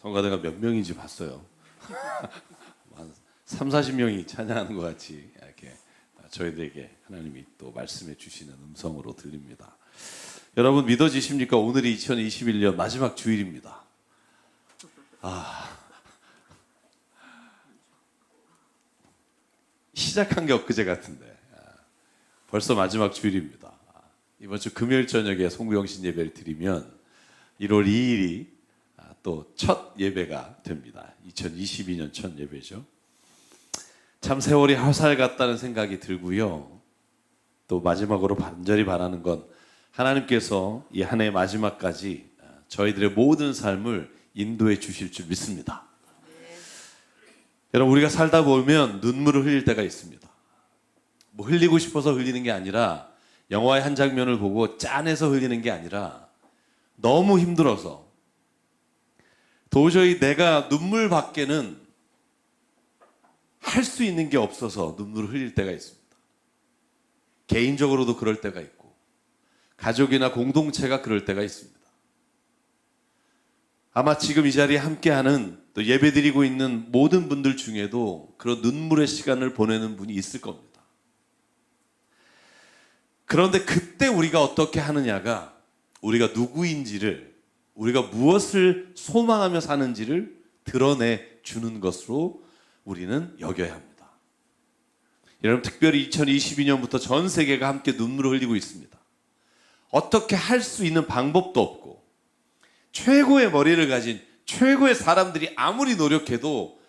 성가대가 몇 명인지 봤어요. 한 3, 40명이 찬양하는 것 같이 이렇게 저희들에게 하나님이 또 말씀해 주시는 음성으로 들립니다. 여러분 믿어지십니까? 오늘이 2021년 마지막 주일입니다. 시작한 게 엊그제 같은데 벌써 마지막 주일입니다. 이번 주 금요일 저녁에 송구영신 예배를 드리면 1월 2일이 또 첫 예배가 됩니다. 2022년 첫 예배죠. 참 세월이 화살 같다는 생각이 들고요. 또 마지막으로 간절히 바라는 건 하나님께서 이 한 해의 마지막까지 저희들의 모든 삶을 인도해 주실 줄 믿습니다. 여러분 우리가 살다 보면 눈물을 흘릴 때가 있습니다. 뭐 흘리고 싶어서 흘리는 게 아니라 영화의 한 장면을 보고 짠해서 흘리는 게 아니라 너무 힘들어서 도저히 내가 눈물밖에는 할 수 있는 게 없어서 눈물을 흘릴 때가 있습니다. 개인적으로도 그럴 때가 있고 가족이나 공동체가 그럴 때가 있습니다. 아마 지금 이 자리에 함께하는 또 예배드리고 있는 모든 분들 중에도 그런 눈물의 시간을 보내는 분이 있을 겁니다. 그런데 그때 우리가 어떻게 하느냐가 우리가 누구인지를, 우리가 무엇을 소망하며 사는지를 드러내 주는 것으로 우리는 여겨야 합니다. 여러분 특별히 2022년부터 전 세계가 함께 눈물을 흘리고 있습니다. 어떻게 할 수 있는 방법도 없고 최고의 머리를 가진 최고의 사람들이 아무리 노력해도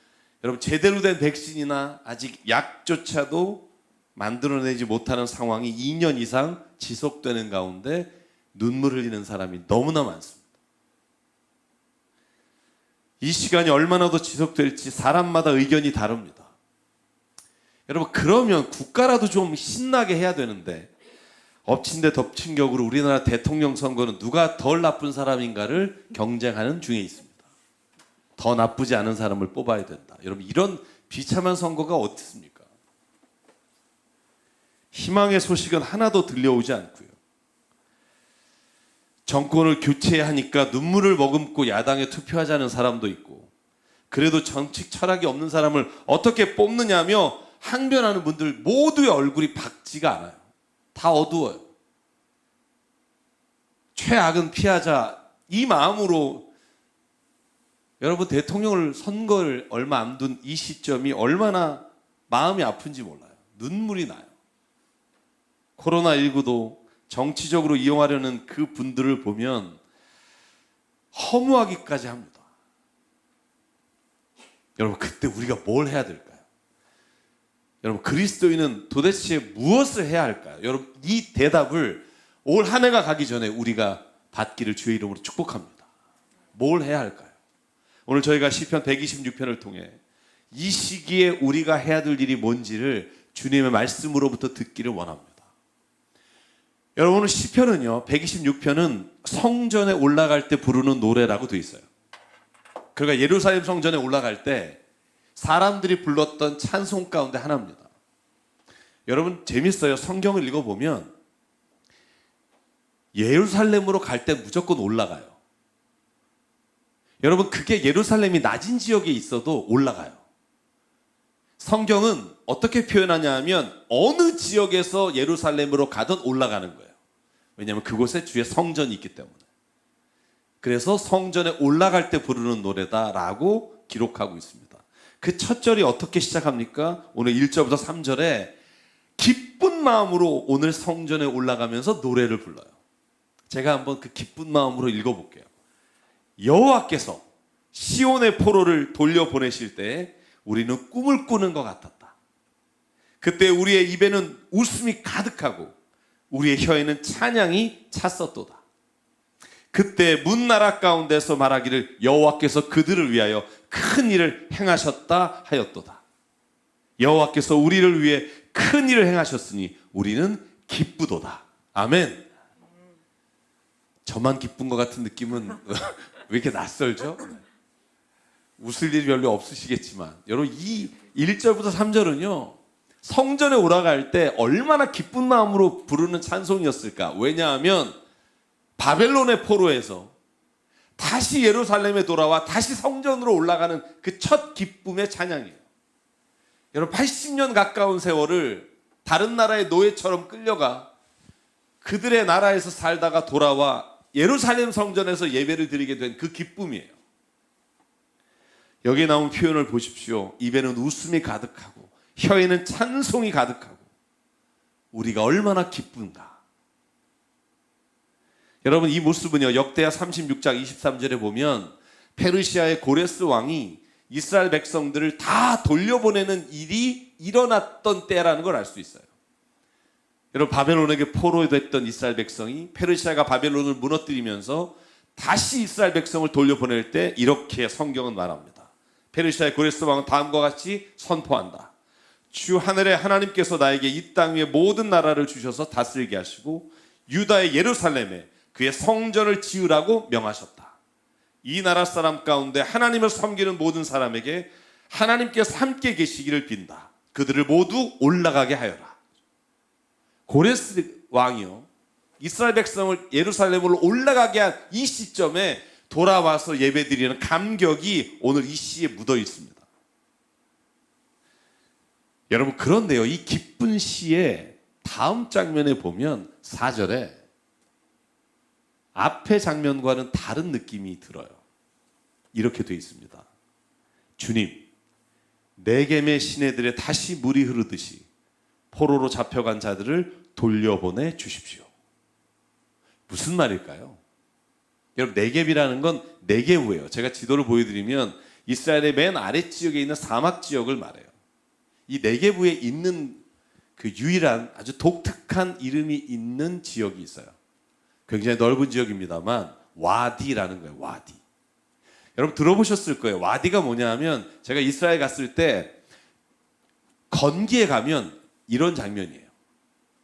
여러분 제대로 된 백신이나 아직 약조차도 만들어내지 못하는 상황이 2년 이상 지속되는 가운데 눈물 흘리는 사람이 너무나 많습니다. 이 시간이 얼마나 더 지속될지 사람마다 의견이 다릅니다. 여러분 그러면 국가라도 좀 신나게 해야 되는데 엎친 데 덮친 격으로 우리나라 대통령 선거는 누가 덜 나쁜 사람인가를 경쟁하는 중에 있습니다. 더 나쁘지 않은 사람을 뽑아야 된다. 여러분 이런 비참한 선거가 어떻습니까? 희망의 소식은 하나도 들려오지 않고요. 정권을 교체하니까 눈물을 머금고 야당에 투표하자는 사람도 있고 그래도 정치 철학이 없는 사람을 어떻게 뽑느냐며 항변하는 분들 모두의 얼굴이 밝지가 않아요. 다 어두워요. 최악은 피하자 이 마음으로 여러분 대통령을 선거를 얼마 안 둔 이 시점이 얼마나 마음이 아픈지 몰라요. 눈물이 나요. 코로나19도 정치적으로 이용하려는 그 분들을 보면 허무하기까지 합니다. 여러분 그때 우리가 뭘 해야 될까요? 여러분 그리스도인은 도대체 무엇을 해야 할까요? 여러분 이 대답을 올 한 해가 가기 전에 우리가 받기를 주의 이름으로 축복합니다. 뭘 해야 할까요? 오늘 저희가 시편 126편을 통해 이 시기에 우리가 해야 될 일이 뭔지를 주님의 말씀으로부터 듣기를 원합니다. 여러분 오늘 시편은요 126편은 성전에 올라갈 때 부르는 노래라고 되어 있어요. 그러니까 예루살렘 성전에 올라갈 때 사람들이 불렀던 찬송 가운데 하나입니다. 여러분 재밌어요. 성경을 읽어보면 예루살렘으로 갈 때 무조건 올라가요. 여러분 그게 예루살렘이 낮은 지역에 있어도 올라가요. 성경은 어떻게 표현하냐 하면 어느 지역에서 예루살렘으로 가든 올라가는 거예요. 왜냐하면 그곳에 주의 성전이 있기 때문에. 그래서 성전에 올라갈 때 부르는 노래다라고 기록하고 있습니다. 그 첫 절이 어떻게 시작합니까? 오늘 1절부터 3절에 기쁜 마음으로 오늘 성전에 올라가면서 노래를 불러요. 제가 한번 그 기쁜 마음으로 읽어볼게요. 여호와께서 시온의 포로를 돌려보내실 때 우리는 꿈을 꾸는 것 같았다. 그때 우리의 입에는 웃음이 가득하고 우리의 혀에는 찬양이 찼었도다. 그때 문나라 가운데서 말하기를 여호와께서 그들을 위하여 큰 일을 행하셨다 하였도다. 여호와께서 우리를 위해 큰 일을 행하셨으니 우리는 기쁘도다. 아멘. 저만 기쁜 것 같은 느낌은 왜 이렇게 낯설죠? 웃을 일이 별로 없으시겠지만 여러분 이 1절부터 3절은요 성전에 올라갈 때 얼마나 기쁜 마음으로 부르는 찬송이었을까? 왜냐하면 바벨론의 포로에서 다시 예루살렘에 돌아와 다시 성전으로 올라가는 그 첫 기쁨의 찬양이에요. 여러분 80년 가까운 세월을 다른 나라의 노예처럼 끌려가 그들의 나라에서 살다가 돌아와 예루살렘 성전에서 예배를 드리게 된 그 기쁨이에요. 여기에 나온 표현을 보십시오. 입에는 웃음이 가득하고 혀에는 찬송이 가득하고 우리가 얼마나 기쁜가. 여러분 이 모습은요 역대하 36장 23절에 보면 페르시아의 고레스 왕이 이스라엘 백성들을 다 돌려보내는 일이 일어났던 때라는 걸 알 수 있어요. 여러분 바벨론에게 포로됐던 이스라엘 백성이 페르시아가 바벨론을 무너뜨리면서 다시 이스라엘 백성을 돌려보낼 때 이렇게 성경은 말합니다. 페르시아의 고레스 왕은 다음과 같이 선포한다. 주 하늘의 하나님께서 나에게 이 땅 위의 모든 나라를 주셔서 다스리게 하시고 유다의 예루살렘에 그의 성전을 지으라고 명하셨다. 이 나라 사람 가운데 하나님을 섬기는 모든 사람에게 하나님께서 함께 계시기를 빈다. 그들을 모두 올라가게 하여라. 고레스 왕이요 이스라엘 백성을 예루살렘으로 올라가게 한 이 시점에 돌아와서 예배드리는 감격이 오늘 이 시에 묻어 있습니다. 여러분 그런데요 이 기쁜 시의 다음 장면에 보면 4절에 앞의 장면과는 다른 느낌이 들어요. 이렇게 되어 있습니다. 주님 네겜의 시내들에 다시 물이 흐르듯이 포로로 잡혀간 자들을 돌려보내 주십시오. 무슨 말일까요? 여러분 네겝이라는 건 네게브예요. 제가 지도를 보여드리면 이스라엘의 맨 아랫지역에 있는 사막 지역을 말해요. 이 네게브에 있는 그 유일한 아주 독특한 이름이 있는 지역이 있어요. 굉장히 넓은 지역입니다만 와디라는 거예요. 와디. 여러분 들어보셨을 거예요. 와디가 뭐냐 하면 제가 이스라엘 갔을 때 건기에 가면 이런 장면이에요.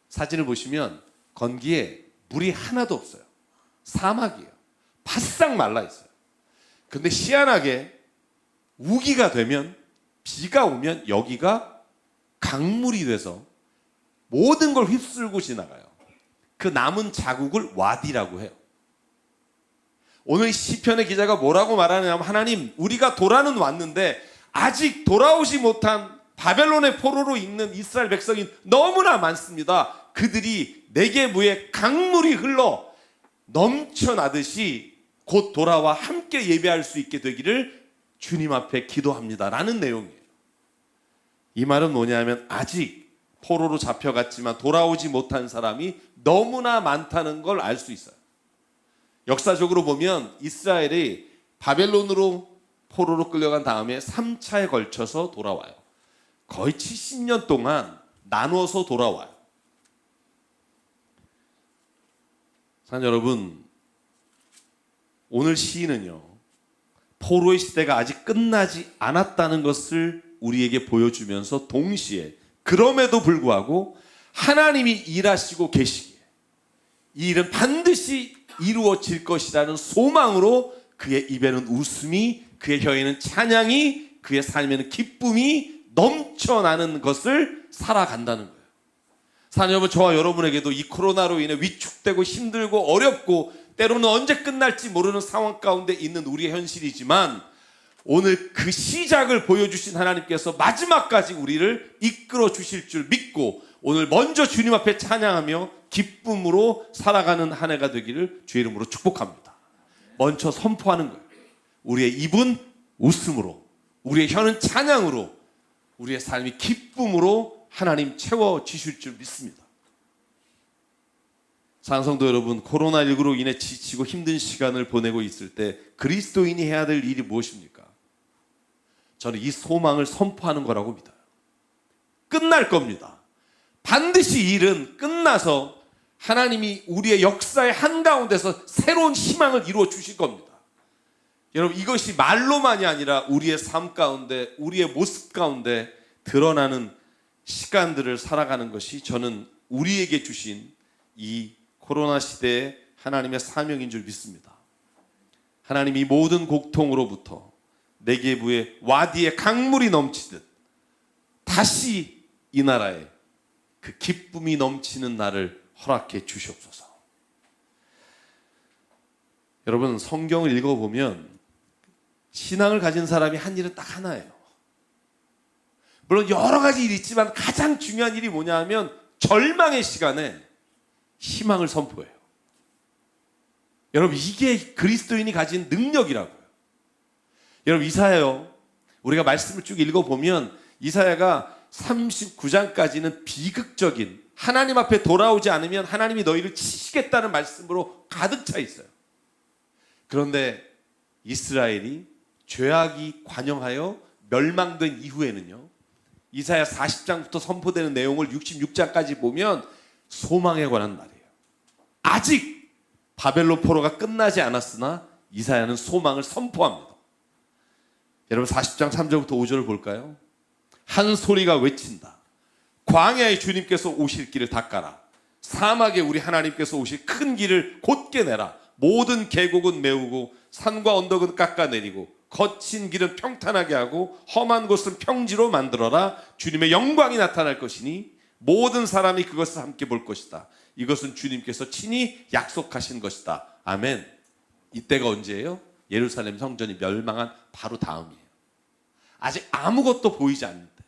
사진을 보시면 건기에 물이 하나도 없어요. 사막이에요. 바싹 말라 있어요. 근데 희한하게 우기가 되면 비가 오면 여기가 강물이 돼서 모든 걸 휩쓸고 지나가요. 그 남은 자국을 와디라고 해요. 오늘 시편의 기자가 뭐라고 말하냐면 하나님 우리가 돌아는 왔는데 아직 돌아오지 못한 바벨론의 포로로 있는 이스라엘 백성이 너무나 많습니다. 그들이 네게브에 강물이 흘러 넘쳐나듯이 곧 돌아와 함께 예배할 수 있게 되기를 주님 앞에 기도합니다 라는 내용이에요. 이 말은 뭐냐면 아직 포로로 잡혀갔지만 돌아오지 못한 사람이 너무나 많다는 걸 알 수 있어요. 역사적으로 보면 이스라엘이 바벨론으로 포로로 끌려간 다음에 3차에 걸쳐서 돌아와요. 거의 70년 동안 나눠서 돌아와요. 사랑 여러분, 오늘 시인은요 포로의 시대가 아직 끝나지 않았다는 것을 우리에게 보여주면서 동시에 그럼에도 불구하고 하나님이 일하시고 계시기에 이 일은 반드시 이루어질 것이라는 소망으로 그의 입에는 웃음이, 그의 혀에는 찬양이, 그의 삶에는 기쁨이 넘쳐나는 것을 살아간다는 거예요. 사랑 여러분, 저와 여러분에게도 이 코로나로 인해 위축되고 힘들고 어렵고 때로는 언제 끝날지 모르는 상황 가운데 있는 우리의 현실이지만 오늘 그 시작을 보여주신 하나님께서 마지막까지 우리를 이끌어 주실 줄 믿고 오늘 먼저 주님 앞에 찬양하며 기쁨으로 살아가는 한 해가 되기를 주의 이름으로 축복합니다. 먼저 선포하는 거예요. 우리의 입은 웃음으로, 우리의 혀는 찬양으로, 우리의 삶이 기쁨으로 하나님 채워주실 줄 믿습니다. 사랑하는 성도 여러분, 코로나19로 인해 지치고 힘든 시간을 보내고 있을 때 그리스도인이 해야 될 일이 무엇입니까? 저는 이 소망을 선포하는 거라고 믿어요. 끝날 겁니다. 반드시 이 일은 끝나서 하나님이 우리의 역사의 한가운데서 새로운 희망을 이루어 주실 겁니다. 여러분, 이것이 말로만이 아니라 우리의 삶 가운데, 우리의 모습 가운데 드러나는 시간들을 살아가는 것이 저는 우리에게 주신 이 코로나 시대의 하나님의 사명인 줄 믿습니다. 하나님이 모든 고통으로부터 네게브의 와디의 강물이 넘치듯 다시 이 나라에 그 기쁨이 넘치는 날을 허락해 주시옵소서. 여러분 성경을 읽어보면 신앙을 가진 사람이 한 일은 딱 하나예요. 물론 여러 가지 일이 있지만 가장 중요한 일이 뭐냐 하면 절망의 시간에 희망을 선포해요. 여러분 이게 그리스도인이 가진 능력이라고요. 여러분 이사야요. 우리가 말씀을 쭉 읽어보면 이사야가 39장까지는 비극적인 하나님 앞에 돌아오지 않으면 하나님이 너희를 치시겠다는 말씀으로 가득 차 있어요. 그런데 이스라엘이 죄악이 관영하여 멸망된 이후에는요. 이사야 40장부터 선포되는 내용을 66장까지 보면 소망에 관한 말이에요. 아직 바벨론 포로가 끝나지 않았으나 이사야는 소망을 선포합니다. 여러분 40장 3절부터 5절을 볼까요? 한 소리가 외친다. 광야에 주님께서 오실 길을 닦아라. 사막에 우리 하나님께서 오실 큰 길을 곧게 내라. 모든 계곡은 메우고 산과 언덕은 깎아내리고 거친 길은 평탄하게 하고 험한 곳은 평지로 만들어라. 주님의 영광이 나타날 것이니 모든 사람이 그것을 함께 볼 것이다. 이것은 주님께서 친히 약속하신 것이다. 아멘. 이때가 언제예요? 예루살렘 성전이 멸망한 바로 다음이에요. 아직 아무것도 보이지 않는 때,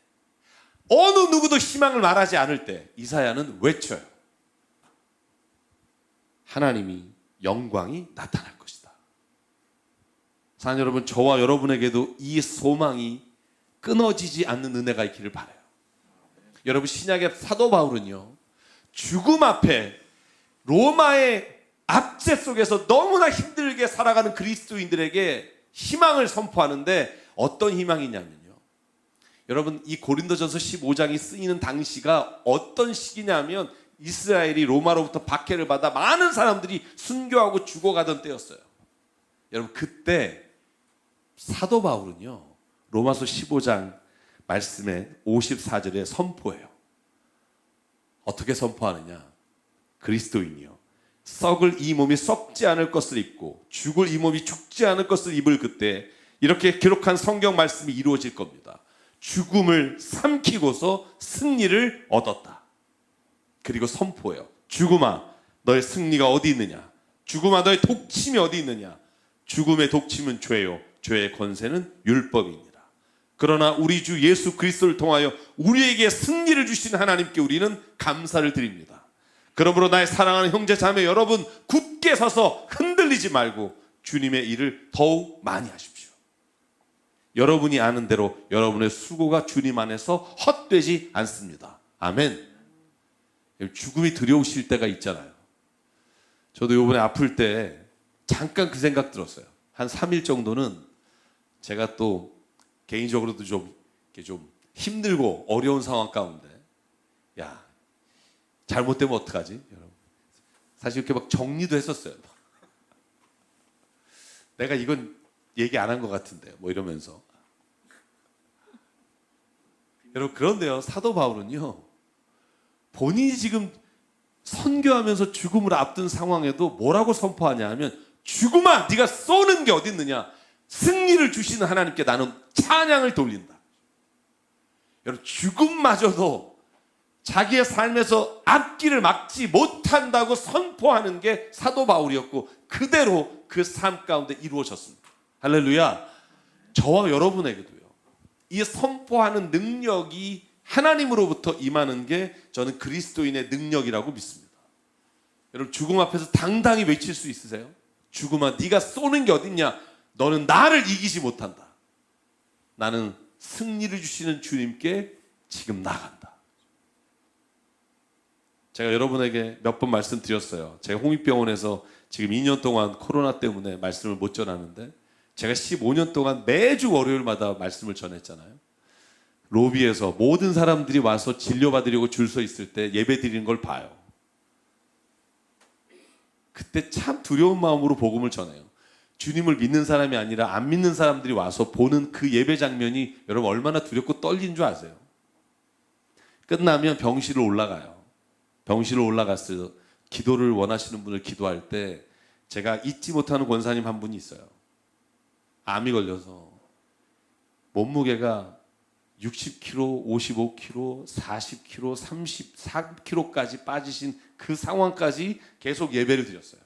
어느 누구도 희망을 말하지 않을 때 이사야는 외쳐요. 하나님이 영광이 나타날 것이다. 사랑하는 여러분, 저와 여러분에게도 이 소망이 끊어지지 않는 은혜가 있기를 바라요. 여러분 신약의 사도 바울은요, 죽음 앞에 로마의 압제 속에서 너무나 힘들게 살아가는 그리스도인들에게 희망을 선포하는데 어떤 희망이냐면요, 여러분 이 고린도전서 15장이 쓰이는 당시가 어떤 시기냐면 이스라엘이 로마로부터 박해를 받아 많은 사람들이 순교하고 죽어가던 때였어요. 여러분 그때 사도 바울은요 로마서 15장 말씀에 54절에 선포해요. 어떻게 선포하느냐? 그리스도인이요 썩을 이 몸이 썩지 않을 것을 입고 죽을 이 몸이 죽지 않을 것을 입을 그때 이렇게 기록한 성경 말씀이 이루어질 겁니다. 죽음을 삼키고서 승리를 얻었다. 그리고 선포해요. 죽음아 너의 승리가 어디 있느냐? 죽음아 너의 독침이 어디 있느냐? 죽음의 독침은 죄요 죄의 권세는 율법이니라. 그러나 우리 주 예수 그리스도를 통하여 우리에게 승리를 주신 하나님께 우리는 감사를 드립니다. 그러므로 나의 사랑하는 형제 자매 여러분, 굳게 서서 흔들리지 말고 주님의 일을 더욱 많이 하십시오. 여러분이 아는 대로 여러분의 수고가 주님 안에서 헛되지 않습니다. 아멘. 죽음이 두려우실 때가 있잖아요. 저도 이번에 아플 때 잠깐 그 생각 들었어요. 한 3일 정도는 제가 또 개인적으로도 좀 힘들고 어려운 상황 가운데, 야 잘못되면 어떡하지? 여러분 사실 이렇게 막 정리도 했었어요. 내가 이건 얘기 안 한 것 같은데 뭐 이러면서. 여러분 그런데요, 사도 바울은요 본인이 지금 선교하면서 죽음을 앞둔 상황에도 뭐라고 선포하냐 하면, 죽음아 네가 쏘는 게 어디 있느냐? 승리를 주시는 하나님께 나는 찬양을 돌린다. 여러분 죽음마저도 자기의 삶에서 앞길을 막지 못한다고 선포하는 게 사도 바울이었고 그대로 그 삶 가운데 이루어졌습니다. 할렐루야. 저와 여러분에게도요 이 선포하는 능력이 하나님으로부터 임하는 게 저는 그리스도인의 능력이라고 믿습니다. 여러분 죽음 앞에서 당당히 외칠 수 있으세요? 죽음아 네가 쏘는 게 어딨냐? 너는 나를 이기지 못한다. 나는 승리를 주시는 주님께 지금 나간다. 제가 여러분에게 몇 번 말씀드렸어요. 제가 홍익병원에서 지금 2년 동안 코로나 때문에 말씀을 못 전하는데, 제가 15년 동안 매주 월요일마다 말씀을 전했잖아요. 로비에서 모든 사람들이 와서 진료받으려고 줄 서 있을 때 예배 드리는 걸 봐요. 그때 참 두려운 마음으로 복음을 전해요. 주님을 믿는 사람이 아니라 안 믿는 사람들이 와서 보는 그 예배 장면이 여러분 얼마나 두렵고 떨리는 줄 아세요? 끝나면 병실로 올라가요. 병실로 올라갔어요. 기도를 원하시는 분을 기도할 때 제가 잊지 못하는 권사님 한 분이 있어요. 암이 걸려서 몸무게가 60kg, 55kg, 40kg, 34kg까지 빠지신 그 상황까지 계속 예배를 드렸어요.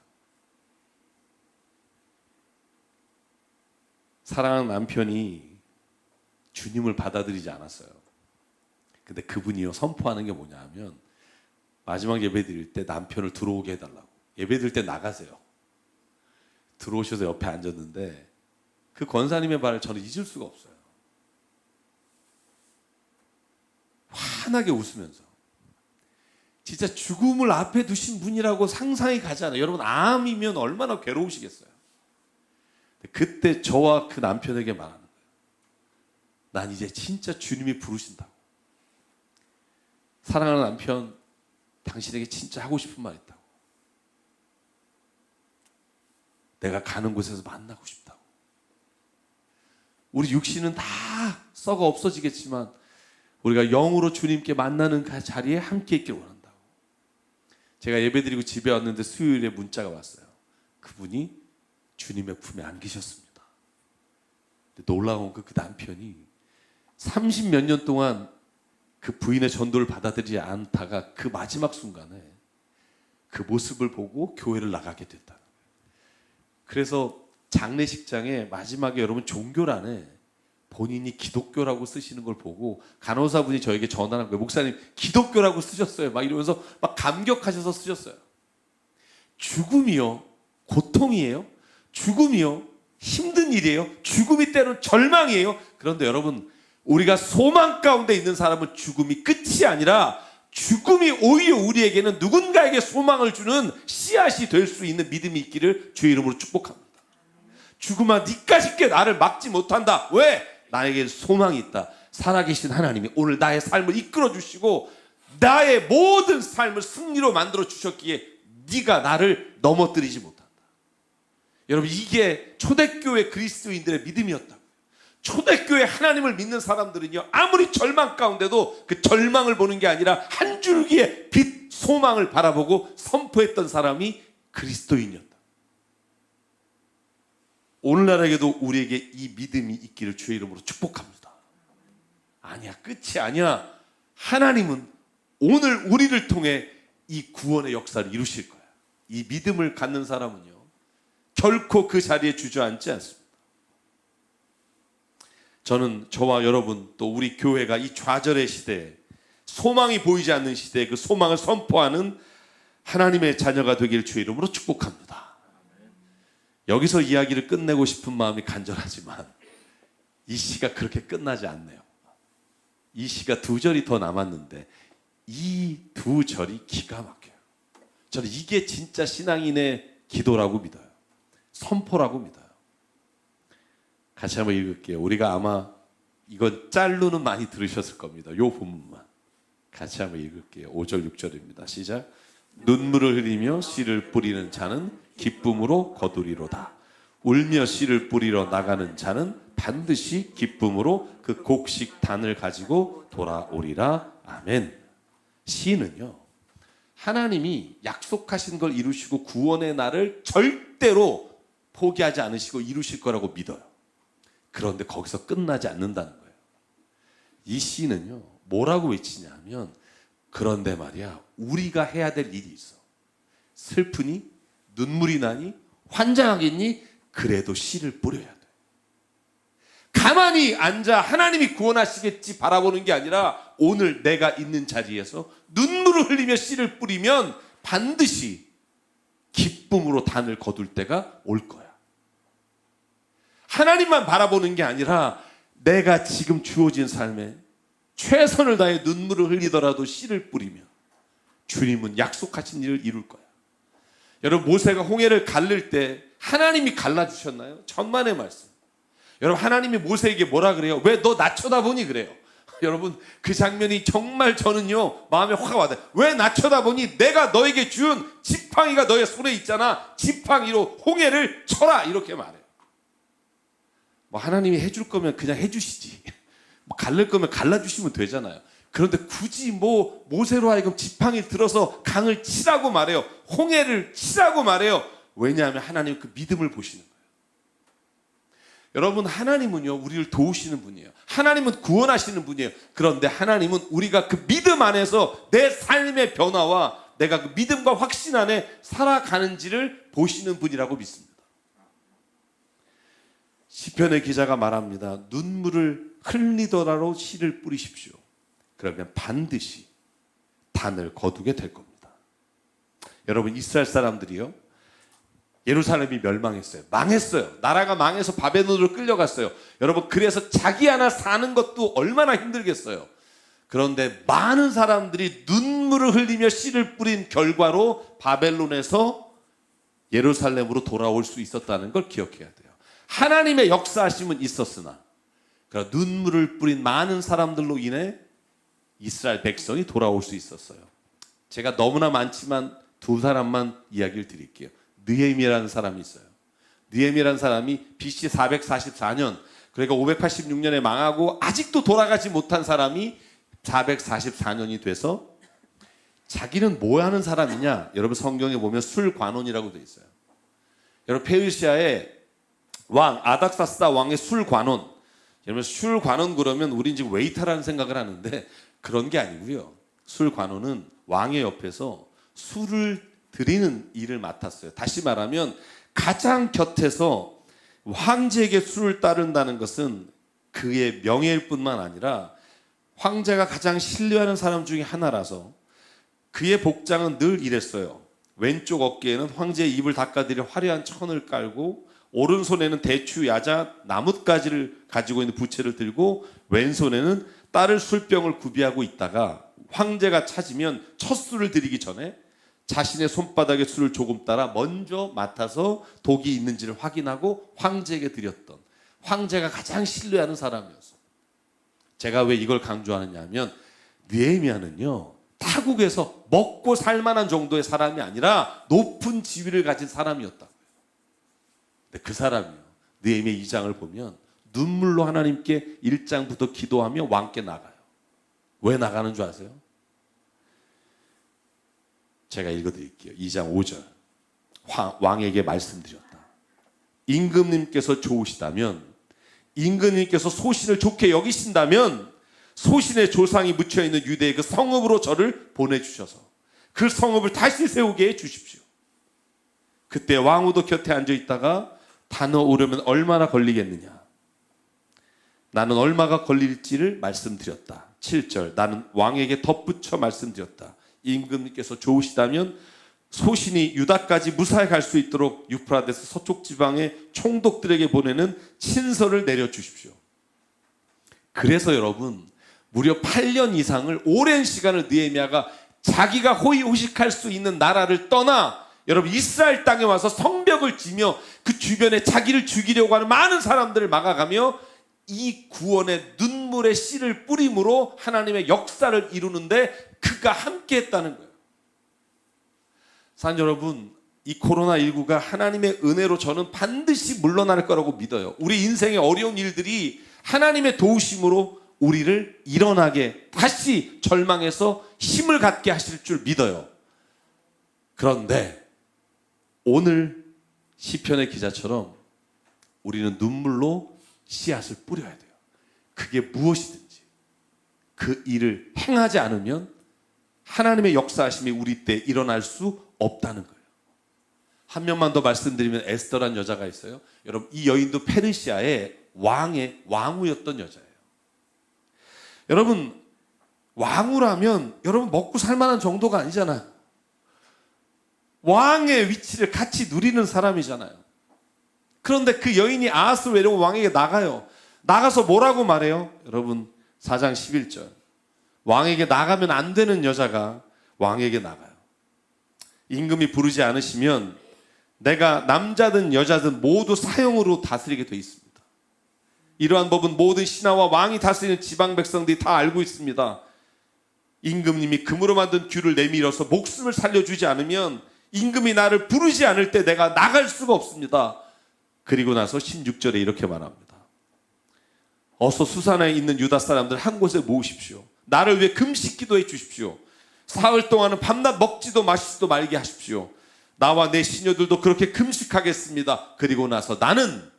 사랑하는 남편이 주님을 받아들이지 않았어요. 근데 그분이요 선포하는 게 뭐냐 하면 마지막 예배 드릴 때 남편을 들어오게 해달라고. 예배 드릴 때 나가세요. 들어오셔서 옆에 앉았는데 그 권사님의 말을 저는 잊을 수가 없어요. 환하게 웃으면서 진짜 죽음을 앞에 두신 분이라고 상상이 가잖아요. 여러분 암이면 얼마나 괴로우시겠어요. 그때 저와 그 남편에게 말하는 거예요. 난 이제 진짜 주님이 부르신다고. 사랑하는 남편, 당신에게 진짜 하고 싶은 말 있다고. 내가 가는 곳에서 만나고 싶다고. 우리 육신은 다 썩어 없어지겠지만 우리가 영으로 주님께 만나는 그 자리에 함께 있길 원한다고. 제가 예배드리고 집에 왔는데 수요일에 문자가 왔어요. 그분이 주님의 품에 안기셨습니다. 놀라운 그 남편이 30몇 년 동안 그 부인의 전도를 받아들이지 않다가 그 마지막 순간에 그 모습을 보고 교회를 나가게 됐다. 그래서 장례식장에 마지막에 여러분 종교란에 본인이 기독교라고 쓰시는 걸 보고 간호사분이 저에게 전화한 거예요. 목사님 기독교라고 쓰셨어요. 막 이러면서 막 감격하셔서 쓰셨어요. 죽음이요 고통이에요. 죽음이요 힘든 일이에요. 죽음이 때로는 절망이에요. 그런데 여러분 우리가 소망 가운데 있는 사람은 죽음이 끝이 아니라 죽음이 오히려 우리에게는 누군가에게 소망을 주는 씨앗이 될 수 있는 믿음이 있기를 주의 이름으로 축복합니다. 죽음아 니까짓게 나를 막지 못한다. 왜? 나에게 소망이 있다. 살아계신 하나님이 오늘 나의 삶을 이끌어 주시고 나의 모든 삶을 승리로 만들어 주셨기에 네가 나를 넘어뜨리지 못한다. 여러분 이게 초대교회 그리스도인들의 믿음이었다고. 초대교회 하나님을 믿는 사람들은요 아무리 절망 가운데도 그 절망을 보는 게 아니라 한 줄기의 빛 소망을 바라보고 선포했던 사람이 그리스도인이었다. 오늘날에게도 우리에게 이 믿음이 있기를 주의 이름으로 축복합니다. 아니야 끝이 아니야. 하나님은 오늘 우리를 통해 이 구원의 역사를 이루실 거야. 이 믿음을 갖는 사람은요 결코 그 자리에 주저앉지 않습니다. 저는 저와 여러분 또 우리 교회가 이 좌절의 시대에 소망이 보이지 않는 시대에 그 소망을 선포하는 하나님의 자녀가 되기를 주의 이름으로 축복합니다. 여기서 이야기를 끝내고 싶은 마음이 간절하지만 이 시가 그렇게 끝나지 않네요. 이 시가 2절이 더 남았는데 이 2절이 기가 막혀요. 저는 이게 진짜 신앙인의 기도라고 믿어요. 선포라고 믿어요. 같이 한번 읽을게요. 우리가 아마 이건 짤로는 많이 들으셨을 겁니다. 요 부분만 같이 한번 읽을게요. 5절 6절입니다. 시작. 눈물을 흘리며 씨를 뿌리는 자는 기쁨으로 거두리로다. 울며 씨를 뿌리러 나가는 자는 반드시 기쁨으로 그 곡식 단을 가지고 돌아오리라. 아멘. 씨는요 하나님이 약속하신 걸 이루시고 구원의 날을 절대로 포기하지 않으시고 이루실 거라고 믿어요. 그런데 거기서 끝나지 않는다는 거예요. 이 씨는요 뭐라고 외치냐면 그런데 말이야 우리가 해야 될 일이 있어. 슬프니 눈물이 나니 환장하겠니 그래도 씨를 뿌려야 돼. 가만히 앉아 하나님이 구원하시겠지 바라보는 게 아니라 오늘 내가 있는 자리에서 눈물을 흘리며 씨를 뿌리면 반드시 기쁨으로 단을 거둘 때가 올 거야. 하나님만 바라보는 게 아니라 내가 지금 주어진 삶에 최선을 다해 눈물을 흘리더라도 씨를 뿌리면 주님은 약속하신 일을 이룰 거야. 여러분 모세가 홍해를 가를 때 하나님이 갈라주셨나요? 천만의 말씀. 여러분 하나님이 모세에게 뭐라 그래요? 왜 너 나 쳐다보니 그래요. 여러분 그 장면이 정말 저는요 마음에 확 와닿아요. 왜 나 쳐다보니 내가 너에게 준 지팡이가 너의 손에 있잖아. 지팡이로 홍해를 쳐라 이렇게 말해요. 뭐 하나님이 해줄 거면 그냥 해주시지. 뭐 갈릴 거면 갈라주시면 되잖아요. 그런데 굳이 뭐 모세로 하여금 지팡이를 들어서 강을 치라고 말해요. 홍해를 치라고 말해요. 왜냐하면 하나님 그 믿음을 보시는 거예요. 여러분 하나님은요 우리를 도우시는 분이에요. 하나님은 구원하시는 분이에요. 그런데 하나님은 우리가 그 믿음 안에서 내 삶의 변화와 내가 그 믿음과 확신 안에 살아가는지를 보시는 분이라고 믿습니다. 시편의 기자가 말합니다. 눈물을 흘리더라도 씨를 뿌리십시오. 그러면 반드시 단을 거두게 될 겁니다. 여러분, 이스라엘 사람들이요, 예루살렘이 멸망했어요. 망했어요. 나라가 망해서 바벨론으로 끌려갔어요. 여러분, 그래서 자기 하나 사는 것도 얼마나 힘들겠어요. 그런데 많은 사람들이 눈물을 흘리며 씨를 뿌린 결과로 바벨론에서 예루살렘으로 돌아올 수 있었다는 걸 기억해야 돼요. 하나님의 역사하심은 있었으나 눈물을 뿌린 많은 사람들로 인해 이스라엘 백성이 돌아올 수 있었어요. 제가 너무나 많지만 두 사람만 이야기를 드릴게요. 느헤미야라는 사람이 있어요. 느헤미야라는 사람이 BC 444년, 그러니까 586년에 망하고 아직도 돌아가지 못한 사람이 444년이 돼서 자기는 뭐 하는 사람이냐? 여러분, 성경에 보면 술관원이라고 되어 있어요. 여러분, 페르시아의 왕 아닥사스다 왕의 술관원. 여러분, 술관원 그러면 우린 지금 웨이터라는 생각을 하는데 그런 게 아니고요. 술관원은 왕의 옆에서 술을 드리는 일을 맡았어요. 다시 말하면 가장 곁에서 황제에게 술을 따른다는 것은 그의 명예일 뿐만 아니라 황제가 가장 신뢰하는 사람 중에 하나라서 그의 복장은 늘 이랬어요. 왼쪽 어깨에는 황제의 입을 닦아드릴 화려한 천을 깔고 오른손에는 대추, 야자, 나뭇가지를 가지고 있는 부채를 들고 왼손에는 따를 술병을 구비하고 있다가 황제가 찾으면 첫 술을 드리기 전에 자신의 손바닥에 술을 조금 따라 먼저 맡아서 독이 있는지를 확인하고 황제에게 드렸던, 황제가 가장 신뢰하는 사람이었어요. 제가 왜 이걸 강조하느냐 하면 느헤미야는요, 타국에서 먹고 살만한 정도의 사람이 아니라 높은 지위를 가진 사람이었다고요. 근데 그 사람이요, 느헤미야 2장을 보면 눈물로 하나님께 1장부터 기도하며 왕께 나가요. 왜 나가는 줄 아세요? 제가 읽어드릴게요. 2장 5절. 왕에게 말씀드렸다. 임금님께서 좋으시다면, 임금님께서 소신을 좋게 여기신다면 소신의 조상이 묻혀있는 유대의 그 성읍으로 저를 보내주셔서 그 성읍을 다시 세우게 해주십시오. 그때 왕후도 곁에 앉아있다가 단어 오르면 얼마나 걸리겠느냐. 나는 얼마가 걸릴지를 말씀드렸다. 7절. 나는 왕에게 덧붙여 말씀드렸다. 임금님께서 좋으시다면 소신이 유다까지 무사히 갈 수 있도록 유프라데스 서쪽 지방의 총독들에게 보내는 친서를 내려주십시오. 그래서 여러분, 무려 8년 이상을, 오랜 시간을 느헤미야가 자기가 호의호식할 수 있는 나라를 떠나 여러분 이스라엘 땅에 와서 성벽을 지며 그 주변에 자기를 죽이려고 하는 많은 사람들을 막아가며 이 구원의 눈물의 씨를 뿌림으로 하나님의 역사를 이루는데 그가 함께 했다는 거예요. 사랑 여러분, 이 코로나19가 하나님의 은혜로 저는 반드시 물러날 거라고 믿어요. 우리 인생의 어려운 일들이 하나님의 도우심으로 우리를 일어나게, 다시 절망해서 힘을 갖게 하실 줄 믿어요. 그런데 오늘 시편의 기자처럼 우리는 눈물로 씨앗을 뿌려야 돼요. 그게 무엇이든지 그 일을 행하지 않으면 하나님의 역사하심이 우리 때 일어날 수 없다는 거예요. 한 명만 더 말씀드리면 에스더란 여자가 있어요. 여러분, 이 여인도 페르시아의 왕후였던 여자예요. 여러분, 왕후라면 여러분 먹고 살만한 정도가 아니잖아요. 왕의 위치를 같이 누리는 사람이잖아요. 그런데 그 여인이 아하스를 외려고 왕에게 나가요. 나가서 뭐라고 말해요? 여러분, 4장 11절. 왕에게 나가면 안 되는 여자가 왕에게 나가요. 임금이 부르지 않으시면 내가 남자든 여자든 모두 사형으로 다스리게 돼 있습니다. 이러한 법은 모든 신하와 왕이 다스리는 지방 백성들이 다 알고 있습니다. 임금님이 금으로 만든 규를 내밀어서 목숨을 살려주지 않으면 임금이 나를 부르지 않을 때 내가 나갈 수가 없습니다. 그리고 나서 16절에 이렇게 말합니다. 어서 수산에 있는 유다 사람들 한 곳에 모으십시오. 나를 위해 금식 기도해 주십시오. 사흘 동안은 밤낮 먹지도 마시지도 말게 하십시오. 나와 내 시녀들도 그렇게 금식하겠습니다. 그리고 나서 나는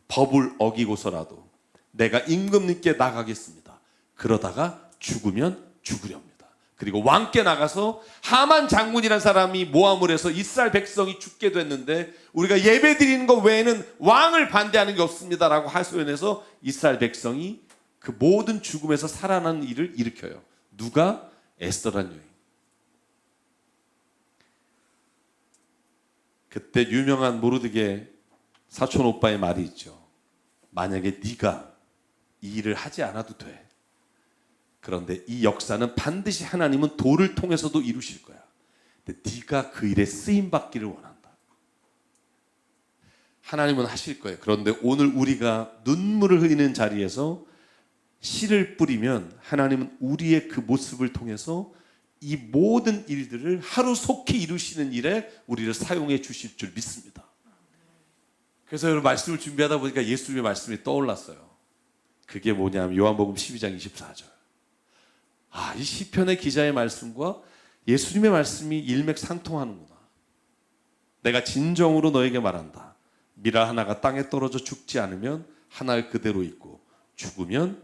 법을 어기고서라도 내가 임금님께 나가겠습니다. 그러다가 죽으면 죽으렵니다. 그리고 왕께 나가서 하만 장군이라는 사람이 모함을 해서 이스라엘 백성이 죽게 됐는데 우리가 예배 드리는 것 외에는 왕을 반대하는 게 없습니다라고 하소연해서 이스라엘 백성이 그 모든 죽음에서 살아나는 일을 일으켜요. 누가? 에스더란 여인. 그때 유명한 모르드게 사촌 오빠의 말이 있죠. 만약에 네가 이 일을 하지 않아도 돼. 그런데 이 역사는 반드시 하나님은 돌을 통해서도 이루실 거야. 근데 네가 그 일에 쓰임 받기를 원한다. 하나님은 하실 거예요. 그런데 오늘 우리가 눈물을 흘리는 자리에서 씨를 뿌리면 하나님은 우리의 그 모습을 통해서 이 모든 일들을 하루속히 이루시는 일에 우리를 사용해 주실 줄 믿습니다. 그래서 여러분 말씀을 준비하다 보니까 예수님의 말씀이 떠올랐어요. 그게 뭐냐면 요한복음 12장 24절. 이 시편의 기자의 말씀과 예수님의 말씀이 일맥상통하는구나. 내가 진정으로 너에게 말한다. 미라 하나가 땅에 떨어져 죽지 않으면 하나 그대로 있고 죽으면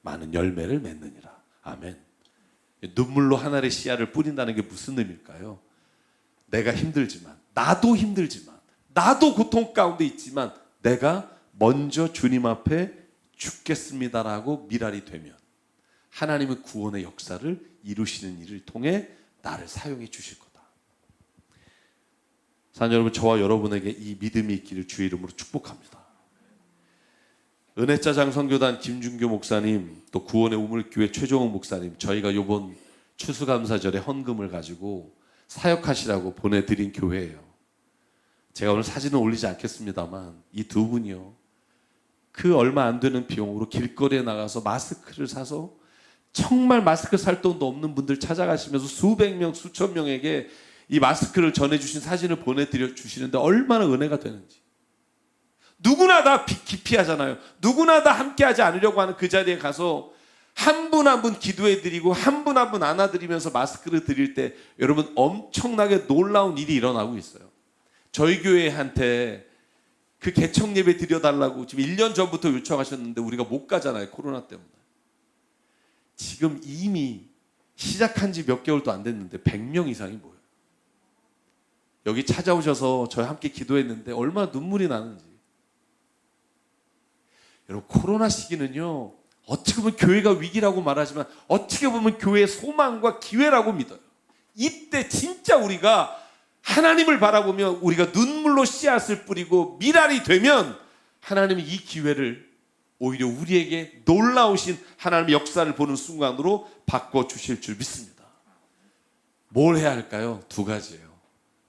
많은 열매를 맺느니라. 아멘. 눈물로 하늘의 씨앗을 뿌린다는 게 무슨 의미일까요? 내가 힘들지만, 나도 힘들지만, 나도 고통 가운데 있지만 내가 먼저 주님 앞에 죽겠습니다라고 미랄이 되면 하나님은 구원의 역사를 이루시는 일을 통해 나를 사용해 주실 거다. 사랑하는 여러분, 저와 여러분에게 이 믿음이 있기를 주의 이름으로 축복합니다. 은혜자 장성교단 김준교 목사님, 또 구원의 우물교회 최종훈 목사님, 저희가 이번 추수감사절에 헌금을 가지고 사역하시라고 보내드린 교회예요. 제가 오늘 사진은 올리지 않겠습니다만 이 두 분이요, 그 얼마 안 되는 비용으로 길거리에 나가서 마스크를 사서 정말 마스크 살 돈도 없는 분들 찾아가시면서 수백 명, 수천 명에게 이 마스크를 전해주신 사진을 보내드려 주시는데 얼마나 은혜가 되는지. 누구나 다 기피하잖아요. 누구나 다 함께하지 않으려고 하는 그 자리에 가서 한 분 한 분 기도해드리고 한 분 한 분 안아드리면서 마스크를 드릴 때 여러분 엄청나게 놀라운 일이 일어나고 있어요. 저희 교회한테 그 개청 예배 드려달라고 지금 1년 전부터 요청하셨는데 우리가 못 가잖아요. 코로나 때문에. 지금 이미 시작한 지 몇 개월도 안 됐는데 100명 이상이 모여요. 여기 찾아오셔서 저희 함께 기도했는데 얼마나 눈물이 나는지. 여러분, 코로나 시기는요, 어떻게 보면 교회가 위기라고 말하지만 어떻게 보면 교회의 소망과 기회라고 믿어요. 이때 진짜 우리가 하나님을 바라보며 우리가 눈물로 씨앗을 뿌리고 미랄이 되면 하나님이 이 기회를 오히려 우리에게 놀라우신 하나님의 역사를 보는 순간으로 바꿔주실 줄 믿습니다. 뭘 해야 할까요? 두 가지예요.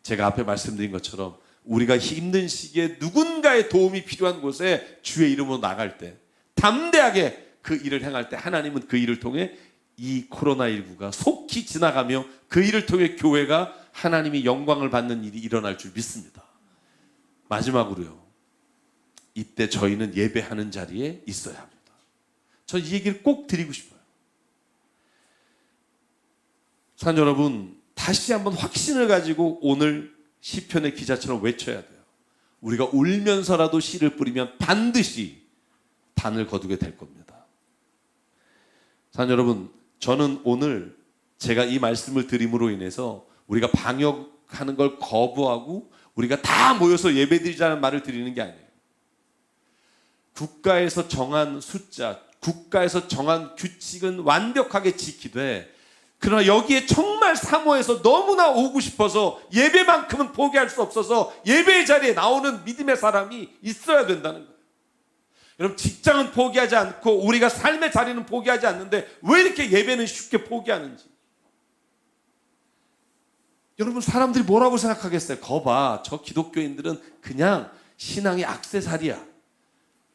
제가 앞에 말씀드린 것처럼 우리가 힘든 시기에 누군가의 도움이 필요한 곳에 주의 이름으로 나갈 때, 담대하게 그 일을 행할 때 하나님은 그 일을 통해 이 코로나19가 속히 지나가며 그 일을 통해 교회가 하나님이 영광을 받는 일이 일어날 줄 믿습니다. 마지막으로요, 이때 저희는 예배하는 자리에 있어야 합니다. 저 이 얘기를 꼭 드리고 싶어요. 사랑하는 여러분, 다시 한번 확신을 가지고 오늘 시편의 기자처럼 외쳐야 돼요. 우리가 울면서라도 씨를 뿌리면 반드시 단을 거두게 될 겁니다. 사랑하는 여러분, 저는 오늘 제가 이 말씀을 드림으로 인해서 우리가 방역하는 걸 거부하고 우리가 다 모여서 예배드리자는 말을 드리는 게 아니에요. 국가에서 정한 숫자, 국가에서 정한 규칙은 완벽하게 지키되, 그러나 여기에 정말 사모해서 너무나 오고 싶어서 예배만큼은 포기할 수 없어서 예배의 자리에 나오는 믿음의 사람이 있어야 된다는 거예요. 여러분, 직장은 포기하지 않고 우리가 삶의 자리는 포기하지 않는데 왜 이렇게 예배는 쉽게 포기하는지. 여러분, 사람들이 뭐라고 생각하겠어요? 거봐, 저 기독교인들은 그냥 신앙의 액세서리야.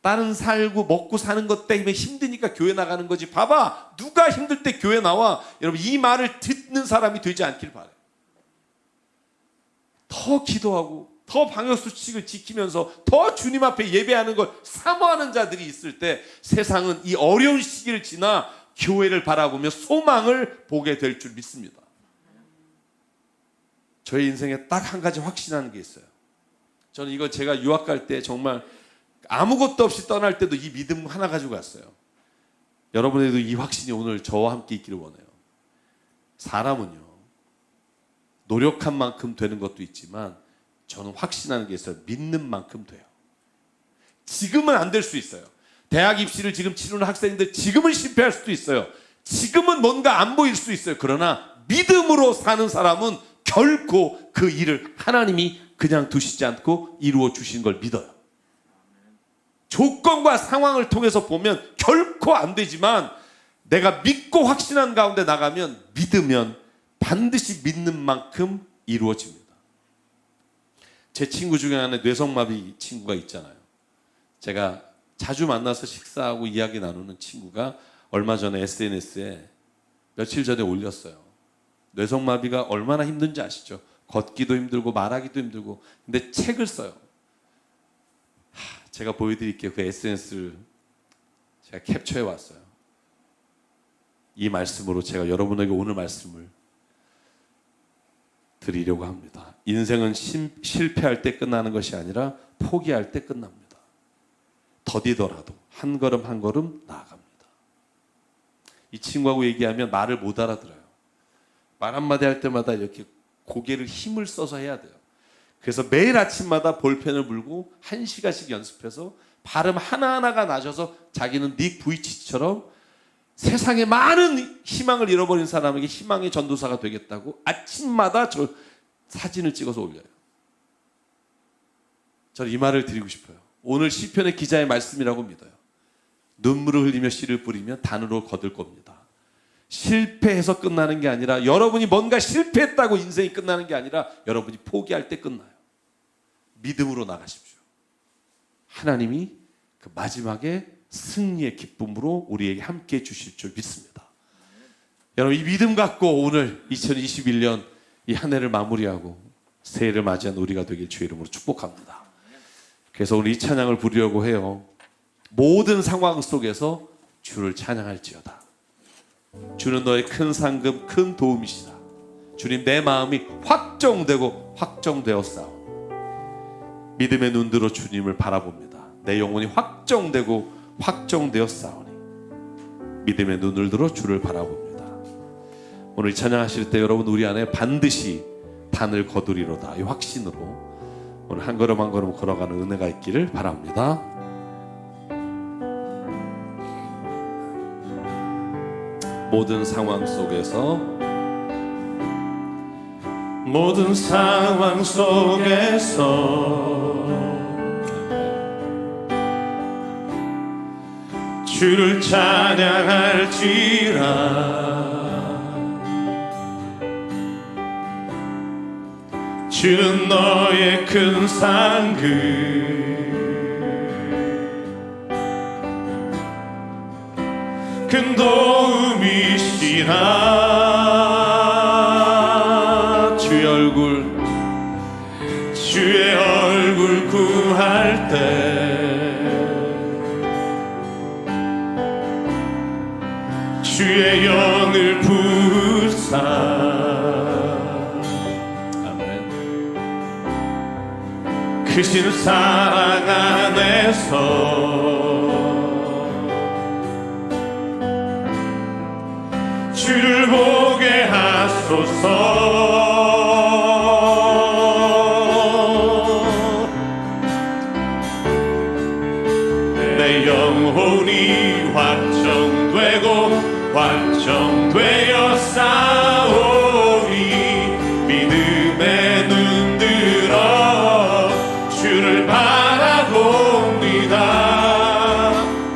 다른 살고 먹고 사는 것 때문에 힘드니까 교회 나가는 거지. 봐봐, 누가 힘들 때 교회 나와? 여러분, 이 말을 듣는 사람이 되지 않길 바라요. 더 기도하고 더 방역수칙을 지키면서 더 주님 앞에 예배하는 걸 사모하는 자들이 있을 때 세상은 이 어려운 시기를 지나 교회를 바라보며 소망을 보게 될 줄 믿습니다. 저의 인생에 딱 한 가지 확신하는 게 있어요. 저는 이거 제가 유학 갈 때 정말 아무것도 없이 떠날 때도 이 믿음 하나 가지고 갔어요. 여러분에도 이 확신이 오늘 저와 함께 있기를 원해요. 사람은요, 노력한 만큼 되는 것도 있지만 저는 확신하는 게 있어요. 믿는 만큼 돼요. 지금은 안 될 수 있어요. 대학 입시를 지금 치르는 학생들 지금은 실패할 수도 있어요. 지금은 뭔가 안 보일 수 있어요. 그러나 믿음으로 사는 사람은 결코 그 일을 하나님이 그냥 두시지 않고 이루어 주신 걸 믿어요. 조건과 상황을 통해서 보면 결코 안 되지만 내가 믿고 확신한 가운데 나가면 믿으면 반드시 믿는 만큼 이루어집니다. 제 친구 중에 하나 뇌성마비 친구가 있잖아요. 제가 자주 만나서 식사하고 이야기 나누는 친구가 얼마 전에 SNS에 며칠 전에 올렸어요. 뇌성마비가 얼마나 힘든지 아시죠? 걷기도 힘들고 말하기도 힘들고. 근데 책을 써요. 제가 보여드릴게요. 그 SNS를 제가 캡처해 왔어요. 이 말씀으로 제가 여러분에게 오늘 말씀을 드리려고 합니다. 인생은 실패할 때 끝나는 것이 아니라 포기할 때 끝납니다. 더디더라도 한 걸음 한 걸음 나아갑니다. 이 친구하고 얘기하면 말을 못 알아들어요. 말 한마디 할 때마다 이렇게 고개를 힘을 써서 해야 돼요. 그래서 매일 아침마다 볼펜을 물고 1시간씩 연습해서 발음 하나하나가 나셔서 자기는 닉 부이치처럼 세상에 많은 희망을 잃어버린 사람에게 희망의 전도사가 되겠다고 아침마다 저 사진을 찍어서 올려요. 저는 이 말을 드리고 싶어요. 오늘 시편의 기자의 말씀이라고 믿어요. 눈물을 흘리며 씨를 뿌리면 단으로 거둘 겁니다. 실패해서 끝나는 게 아니라 여러분이 뭔가 실패했다고 인생이 끝나는 게 아니라 여러분이 포기할 때 끝나요. 믿음으로 나가십시오. 하나님이 그 마지막에 승리의 기쁨으로 우리에게 함께해 주실 줄 믿습니다. 여러분 이 믿음 갖고 오늘 2021년 이 한 해를 마무리하고 새해를 맞이한 우리가 되길 주의 이름으로 축복합니다. 그래서 오늘 이 찬양을 부르려고 해요. 모든 상황 속에서 주를 찬양할지어다. 주는 너의 큰 상급 큰 도움이시다. 주님 내 마음이 확정되고 확정되었사오니 믿음의 눈으로 주님을 바라봅니다. 내 영혼이 확정되고 확정되었사오니 믿음의 눈을 들어 주를 바라봅니다. 오늘 찬양하실 때 여러분 우리 안에 반드시 단을 거두리로다 이 확신으로 오늘 한 걸음 한 걸음 걸어가는 은혜가 있기를 바랍니다. 모든 상황 속에서 주를 찬양할지라. 주는 너의 큰 상급 큰 도움이시라. 주의 얼굴 구할 때 주의 영을 부으사 크신 사랑 안에서 주를 보게 하소서. 내 영혼이 확정되어 싸우니 믿음의 눈 들어 주를 바라봅니다.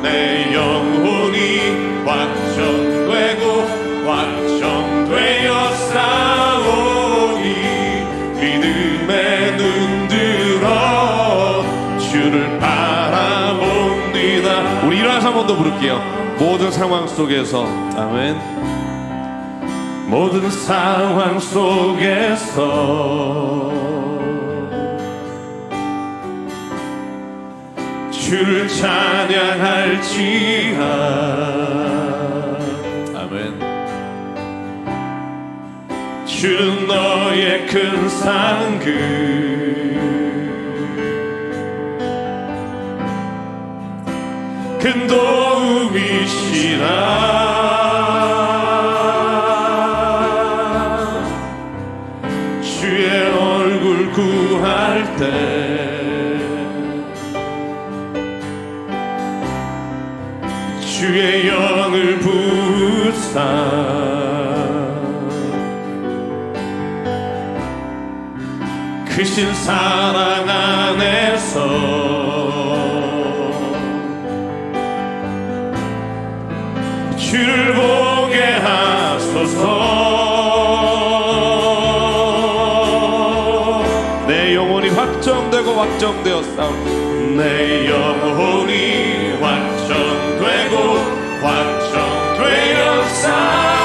내 영혼이 확정되어 싸우니 믿음의 눈 들어 주를 바라봅니다. 우리 일어나서 한 번 더 부를게요. 모든 상황 속에서 아멘. 모든 상황 속에서 주를 찬양할지라. 아멘. 주는 너의 큰 상급 큰 도움이시라. 때 주의 영을 부사 크신 사랑 안에서 주를 보게 하소서. 내 영혼이 확정되고 확정되었사오니 내 영혼이 확정되고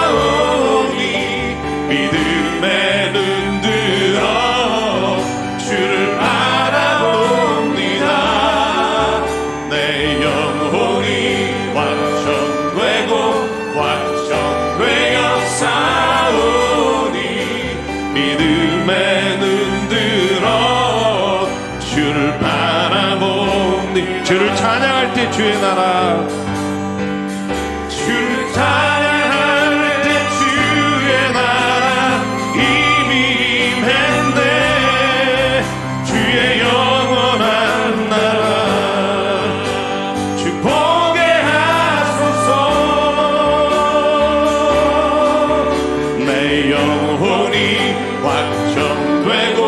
확정되었사오니 믿음의 눈 들어 주를 바라봅니다. 내 영혼이 확정되고 확정되었사오니 믿음의 눈 들어 주를 바라봅니다. 주를 찬양할 때 주의 나라 주를 찬양할 때 주의 나라 이미 임했네. 주의 영원한 나라 주 보게 하소서. 내 영혼이 확정되고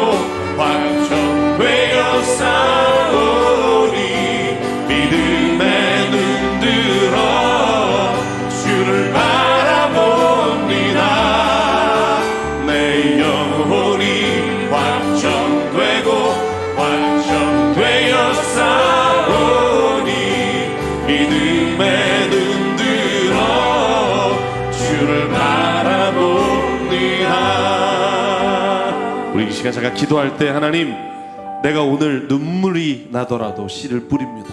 확정되었사오니 믿음의 눈 들어 주를 바라봅니다. 내 영혼이 확정되고 확정되었사오니 믿음의 눈 들어 주를 바라봅니다. 우리 이 시간 잠깐 기도할 때 하나님 내가 오늘 눈물이 나더라도 씨를 뿌립니다.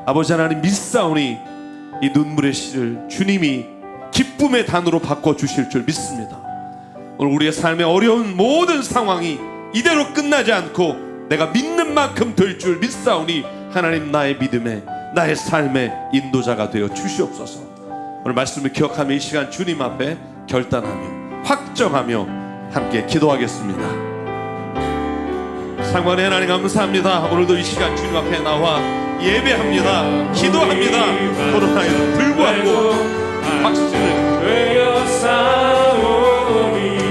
아버지 하나님 믿사오니 이 눈물의 씨를 주님이 기쁨의 단으로 바꿔주실 줄 믿습니다. 오늘 우리의 삶의 어려운 모든 상황이 이대로 끝나지 않고 내가 믿는 만큼 될 줄 믿사오니 하나님 나의 믿음에 나의 삶의 인도자가 되어 주시옵소서. 오늘 말씀을 기억하며 이 시간 주님 앞에 결단하며 확정하며 함께 기도하겠습니다. 상관의 하나님 감사합니다. 오늘도 이 시간 주님 앞에 나와 예배합니다. 기도합니다. 코로나에도 불구하고 박수를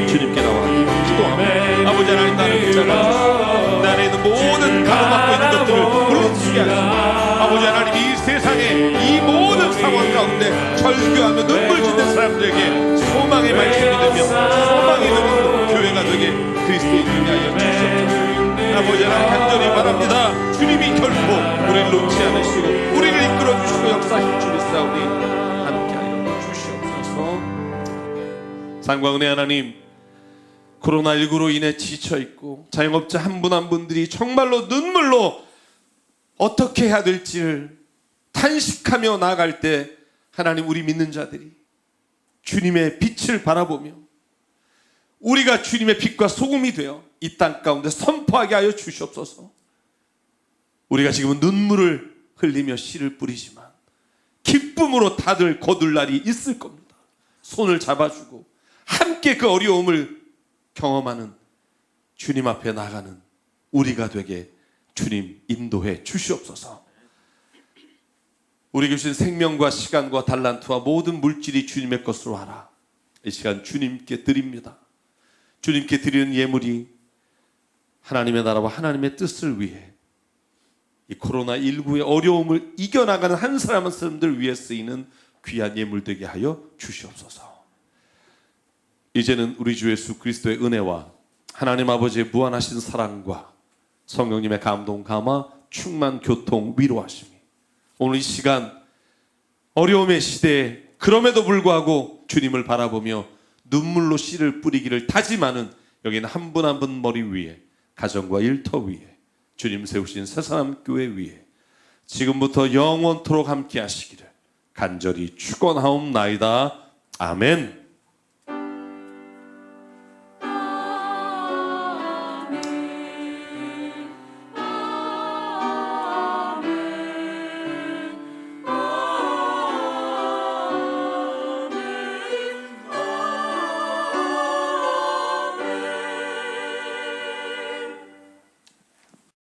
주님께 나와 기도합니다. 아버지 하나님 나를 붙잡아 내 안에 있는 모든 가로막고 있는 것들을 물리치게 하시고 아버지 하나님 이 세상의 이 모든 상황 가운데 절규하며 눈물 짓는 사람들에게 소망의 말씀이 되며 소망이 되는 교회가 되게 그리스도인이 하여 주시옵소서. 아버지 하나님 간절히 바랍니다. 주님이 결코 우리를 놓지 않으시고 우리를 이끌어 주시고 역사하실 줄 믿사오니 함께하여 주시옵소서. 상광은혜 하나님 코로나19로 인해 지쳐있고 자영업자 한 분 한 분들이 정말로 눈물로 어떻게 해야 될지를 탄식하며 나아갈 때 하나님 우리 믿는 자들이 주님의 빛을 바라보며 우리가 주님의 빛과 소금이 되어 이 땅 가운데 선포하게 하여 주시옵소서. 우리가 지금은 눈물을 흘리며 씨를 뿌리지만 기쁨으로 다들 거둘 날이 있을 겁니다. 손을 잡아주고 함께 그 어려움을 경험하는 주님 앞에 나가는 우리가 되게 주님 인도해 주시옵소서. 우리 주신 생명과 시간과 달란트와 모든 물질이 주님의 것으로 하라. 이 시간 주님께 드립니다. 주님께 드리는 예물이 하나님의 나라와 하나님의 뜻을 위해 이 코로나19의 어려움을 이겨나가는 한 사람 한 사람들 위해 쓰이는 귀한 예물 되게 하여 주시옵소서. 이제는 우리 주 예수 그리스도의 은혜와 하나님 아버지의 무한하신 사랑과 성령님의 감동 감화 충만 교통 위로하심이 오늘 이 시간 어려움의 시대에 그럼에도 불구하고 주님을 바라보며 눈물로 씨를 뿌리기를 다짐하는 여기는 한 분 한 분 머리 위에 가정과 일터 위에 주님 세우신 새사람 교회 위에 지금부터 영원토록 함께 하시기를 간절히 축원하옵나이다. 아멘.